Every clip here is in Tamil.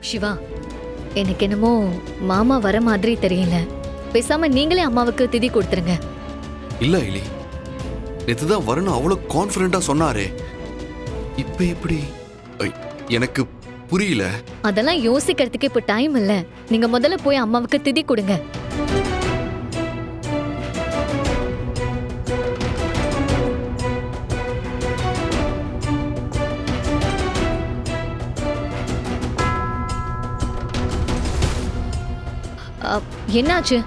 சிவா, எனக்கு என்னமோ மாமா வர மாதிரி தெரியல. பேசாம நீங்களே அம்மாவுக்கு திதி கொடுத்துருங்க. இல்ல ஐலி, நேத்துதான் வரணும் அவ்வளவு கான்பிடண்டா சொன்னாரே, இப்ப எப்படி? எனக்கு புரியல. அதெல்லாம் யோசிக்கிறதுக்கு இப்ப டைம் இல்ல. நீங்க முதல்ல போய் அம்மாவுக்கு திதி கொடுங்க. என்னாச்சு?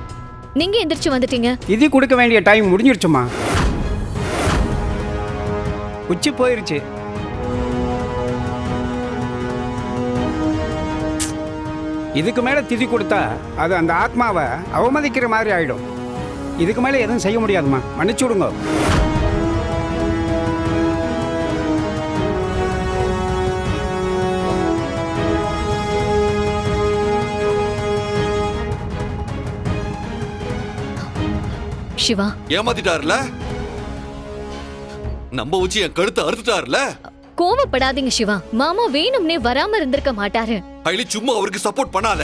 நீங்க எந்திரிச்சு வந்துட்டீங்க. திதி கொடுக்க வேண்டிய டைம் முடிஞ்சிருச்சுமா. உச்சி போயிருச்சு. இதுக்கு மேல திதி கொடுத்தா அது அந்த ஆத்மாவை அவமதிக்கிற மாதிரி ஆயிடும். இதுக்கு மேல எதுவும் செய்ய முடியாதுமா, மன்னிச்சு விடுங்க. சிவா, ஏமாத்திட்டாருல, நம்ப வச்சு என் கழுத்தை அறுத்துட்டாருல. கோவப்படாதீங்க சிவா. மாமா வேணும்னே வராம இருந்திருக்க மாட்டாரு. ஐலி, சும்மா அவருக்கு சப்போர்ட் பண்ணாத.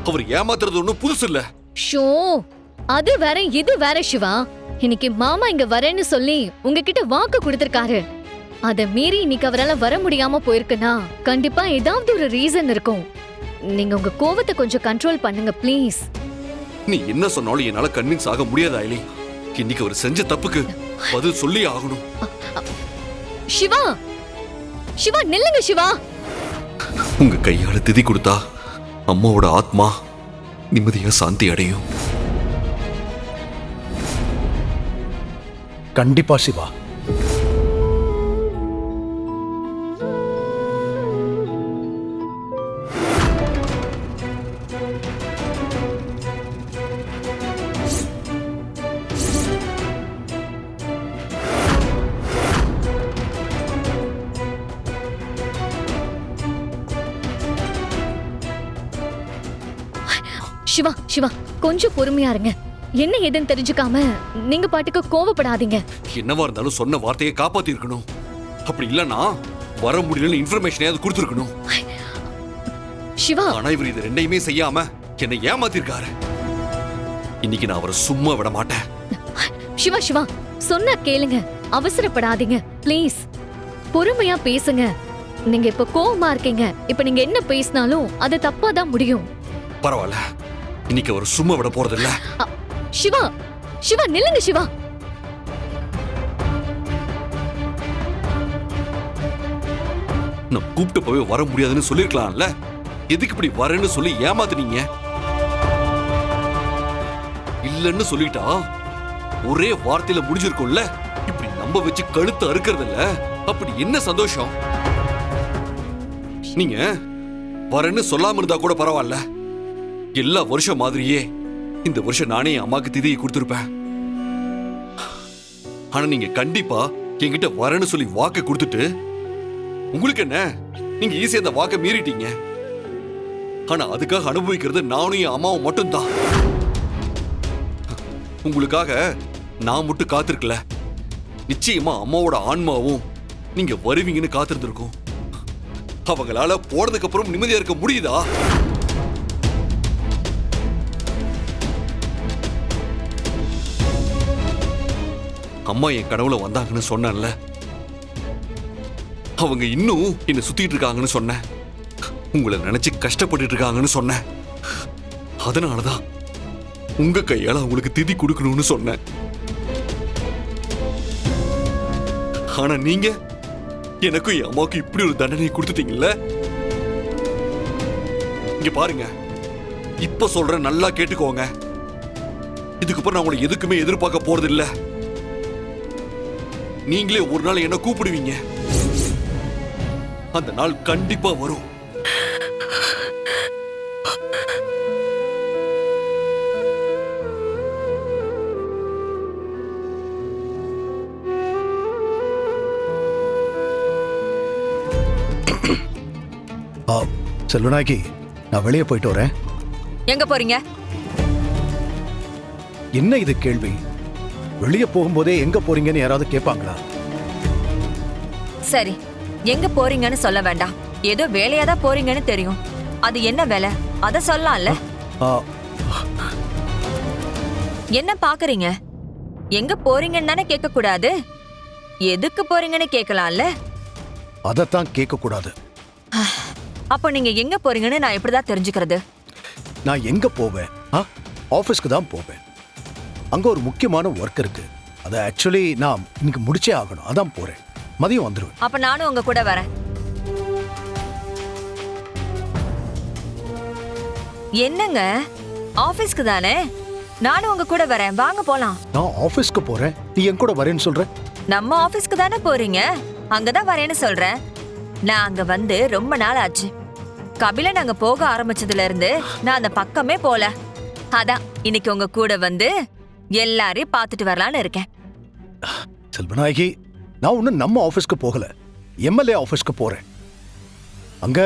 அவர் ஏமாத்துறது ஒண்ணும் புதுசு இல்ல. ஷோ, அது வேற இது வேற சிவா. இன்னைக்கு மாமா இங்க வரேன்னு சொல்லி உங்ககிட்ட வாக்கு கொடுத்திருக்காரு. அத மீறி இன்னைக்கு அவரால வர முடியாம போயிருக்குன்னா கண்டிப்பா ஏதாவது ஒரு ரீசன் இருக்கும். நீங்க உங்க கோவத்தை கொஞ்சம் கண்ட்ரோல் பண்ணுங்க ப்ளீஸ். நீ என்ன சொன்னாலும் என்னால கன்வின்ஸ் ஆக முடியாது ஐலி. இன்னைக்கு அவர் செஞ்ச தப்புக்கு பதில் சொல்லி ஆகணும். சிவா, சிவா நில்லுங்க சிவா. உங்க கையால திதி கொடுத்தா அம்மாவோட ஆத்மா நிம்மதியா சாந்தி அடையும். கண்டிப்பா சிவா. சிவா, சிவா கொஞ்சம் பொறுமையா இருங்க. என்ன ஏதுன்னு தெரிஞ்சுக்காம நீங்க பாட்டுக்கு கோவப்படாதீங்க. என்னவா இருந்தாலும் சொன்ன வார்த்தையை காப்பாத்தி இருக்கணும். அப்படி இல்லன்னா வர முடியலன்னு இன்ஃபர்மேஷனையாவது கொடுத்துருக்கணும். சிவா, ஆனா இவர் இது ரெண்டையுமே செய்யாம என்னை ஏமாத்திருக்காரு. இன்னைக்கு நான் அவரை சும்மா விட மாட்டேன். சிவா, சிவா சொன்னா கேளுங்க. அவசரப்படாதீங்க ப்ளீஸ். பொறுமையா பேசுங்க. நீங்க இப்ப கோவமா இருக்கீங்க. இப்ப நீங்க என்ன பேசினாலும் அது தப்பாதான் முடியும். பரவாயில்ல, இன்னைக்கு அவர் சும்மா விட போறதில்ல. சிவா, சிவா நில்லுங்க சிவா. நான் கூப்பிட்டு போய் வர முடியாதுன்னு சொல்லிருக்கலாம்ல. எதுக்கு இப்படி வரேன்னு சொல்லி ஏமாத்துனீங்க? இல்லன்னு சொல்லிட்டா ஒரே வார்த்தையில முடிஞ்சிருக்கும்ல. இப்படி நம்ப வச்சு கழுத்து அறுக்கிறது இல்ல. அப்படி என்ன சந்தோஷம்? நீங்க வரேன்னு சொல்லாம இருந்தா கூட பரவாயில்ல. எல்லா வருஷம் மாதிரியே இந்த வருஷம் நானே அம்மாக்கு திதியை கொடுத்திருப்பேன். ஆனா நீங்க கண்டிப்பா என்கிட்ட வரேன்னு சொல்லி வாக்கு கொடுத்துட்டு, உங்களுக்கு என்ன, நீங்க ஈஸியா அந்த வாக்கை மீறிட்டீங்க. ஆனா அதுக்காக அனுபவிக்கிறது நானும் என் அம்மாவும் மட்டும்தான். உங்களுக்காக நான் மட்டும் காத்திருக்கல, நிச்சயமா அம்மாவோட ஆன்மாவும் நீங்க வருவீங்கன்னு காத்திருந்திருக்கும். அவங்களால போனதுக்கு அப்புறம் நிம்மதியா இருக்க முடியுதா? அம்மா என் கனவுல வந்தாங்கன்னு சொன்னேன்ல, அவங்க இன்னும் என்ன சுத்திட்டு இருக்காங்கன்னு சொன்னேன். உங்களை நினைச்சு கஷ்டப்பட்டு இருக்காங்கன்னு சொன்னேன். அதனாலதான் உங்க கையால அவங்களுக்கு திதி கொடுக்கணும்னு சொன்னேன். ஆனா நீங்க எனக்கும் என் அம்மாவுக்கு இப்படி ஒரு தண்டனை கொடுத்துட்டீங்கல்ல. இங்க பாருங்க, இப்ப சொல்றேன், நல்லா கேட்டுக்கோங்க. இதுக்கப்புறம் நான் உங்களை எதுக்குமே எதிர்பார்க்க போறது இல்ல. நீங்களே ஒரு நாள் என்ன கூப்பிடுவீங்க. அந்த நாள் கண்டிப்பா வரும். செல்வநாயகி, நான் வெளியே போயிட்டு வரேன். எங்க போறீங்க? என்ன இது கேள்வி? வெளியே போகும்போதே எங்க போறீங்கன்னு யாராவது கேட்பாங்களா? சரி, எங்க போறீங்கன்னு சொல்ல வேண்டாம். ஏதோ வேலையா தான் போறீங்கன்னு தெரியும். அது என்ன வேலை அத சொல்லலாம்ல. ஆ, என்ன பாக்குறீங்க? எங்க போறீங்கன்னு தானே கேட்க கூடாது, எதுக்கு போறீங்கன்னு கேட்கலாம்ல. அதத்தான் கேட்க கூடாது. அப்போ நீங்க எங்க போறீங்கன்னு நான் எப்படிதான் தெரிஞ்சுக்கிறது? நான் எங்க போவேன்? ஆபீஸ்க்கு தான் போவேன். அங்க ஒரு முக்கியமான ஒர்க் இருக்கு. அதை ஆக்சுவலி நான் இன்னைக்கு முடிச்சே ஆகணும். அதான் போறேன். மதியம் வந்துருவேன். அப்ப நானும் உங்க கூட வரேன். என்னங்க, ஆபீஸ்க்கு தானே? நானும் உங்க கூட வரேன், வாங்க போலாம். நான் ஆபீஸ்க்கு போறேன், நீ என் கூட வரேன்னு சொல்ற? நம்ம ஆபீஸ்க்கு தானே போறீங்க, அங்கதான் வரேன்னு சொல்றேன். நான் அங்க வந்து ரொம்ப நாள் ஆச்சு. கபிலன் அங்க போக ஆரம்பிச்சதுல இருந்து நான் அந்த பக்கமே போல. அதான் இன்னைக்கு உங்க கூட வந்து எல்லாரையும் பார்த்துட்டு வரலான்னு இருக்கேன். செல்வநாயகி, நான் ஒன்னும் நம்ம ஆபீஸ்க்கு போகல, எம்எல்ஏ ஆபீஸ்க்கு போறேன். அங்க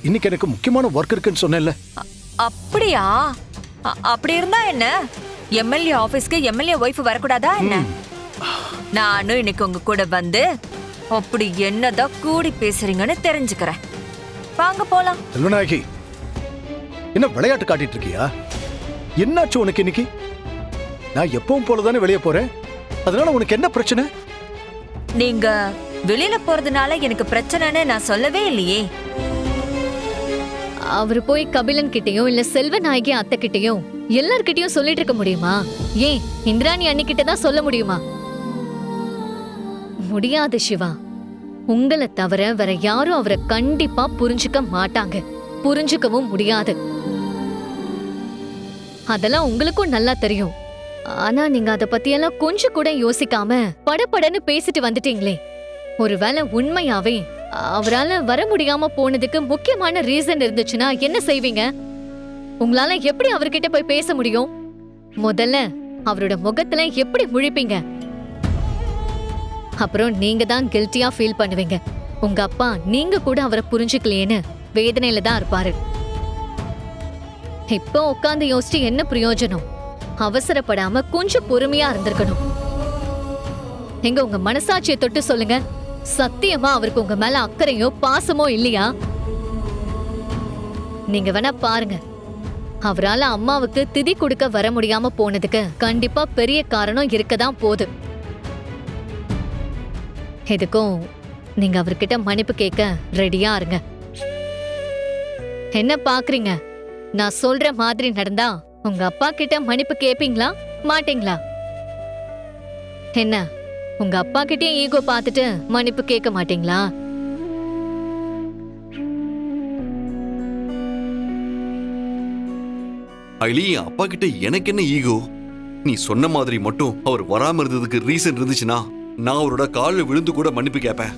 இன்னைக்கு எனக்கு முக்கியமான ஒர்க் இருக்குன்னு சொன்னேன்ல. அப்படியா? அப்படி இருந்தா என்ன, எம்எல்ஏ ஆபீஸ்க்கு எம்எல்ஏ ஒய்ஃப் வரக்கூடாதா என்ன? நானும் இன்னைக்கு உங்க கூட வந்து அப்படி என்னதான் கூடி பேசுறீங்கன்னு தெரிஞ்சுக்கிறேன். வாங்க போலாம். செல்வநாயகி, என்ன விளையாட்டு காட்டிட்டு இருக்கியா? என்னாச்சு உனக்கு இன்னைக்கு? நான் எப்பவும் போலதானே வெளியே போறேன், அதனால உனக்கு என்ன பிரச்சனை? நீங்க வெளியில போறதுனால எனக்கு பிரச்சனைன்னு நான் சொல்லவே இல்லையே. அவரு போய் கபிலன் கிட்டயும் இல்ல செல்வநாயகி அத்தை கிட்டயும் எல்லார்கிட்டயும் சொல்லிட்டு இருக்க முடியுமா? ஏன் இந்திராணி அன்னிக்கிட்ட தான் சொல்ல முடியுமா? முடியாது சிவா. உங்களை தவிர வேற யாரும் அவரை கண்டிப்பா புரிஞ்சுக்க மாட்டாங்க, புரிஞ்சுக்கவும் முடியாது. அதெல்லாம் உங்களுக்கும் நல்லா தெரியும். ஆனா நீங்க அத பத்தியெல்லாம் கொஞ்சம் கூட யோசிக்காம படபடன்னு பேசிட்டு வந்துட்டீங்களே. ஒருவேளை உண்மையாவே அவரால வர முடியாம போனதுக்கு முக்கியமான ரீசன் இருந்துச்சுன்னா என்ன செய்வீங்க? உங்களால எப்படி அவர்கிட்ட போய் பேச முடியும்? முதல்ல அவரோட முகத்துல எப்படி முழிப்பீங்க? அப்புறம் நீங்க தான் கில்ட்டியா ஃபீல் பண்ணுவீங்க. உங்க அப்பா நீங்க கூட அவரை புரிஞ்சுக்கலையேன்னு வேதனையில தான் இருப்பாரு. இப்போ உட்கார்ந்து யோசிச்சு என்ன பிரயோஜனம்? அவசரப்படாம கொஞ்சம் பொறுமையா இருந்திருக்கணும். எங்க உங்க மனசாட்சியை தொட்டு சொல்லுங்க, சத்தியமா அவருக்கு உங்க மேல அக்கறையோ பாசமோ இல்லையா? நீங்க வேணா பாருங்க, அவரால அம்மாவுக்கு திதி கொடுக்க வர முடியாம போனதுக்கு கண்டிப்பா பெரிய காரணம் இருக்கதான் போகுது. எதுக்கும் நீங்க அவர்கிட்ட மன்னிப்பு கேட்க ரெடியா இருங்க. என்ன பாக்குறீங்க? நான் சொல்ற மாதிரி நடந்தா உங்க அப்பா கிட்ட மன்னிப்பு கேப்பீங்களா மாட்டீங்களா? என்ன உங்க அப்பா கிட்டே ஈகோ பார்த்துட்டு மன்னிப்பு கேட்க மாட்டீங்களா? ஐலி, அப்பா கிட்ட எனக்கு என்ன ஈகோ? நீ சொன்ன மாதிரி மட்டும் அவர் வராம இருந்ததுக்கு ரீசன் இருந்துச்சுன்னா நான் அவரோட காலில் விழுந்து கூட மன்னிப்பு கேட்பேன்.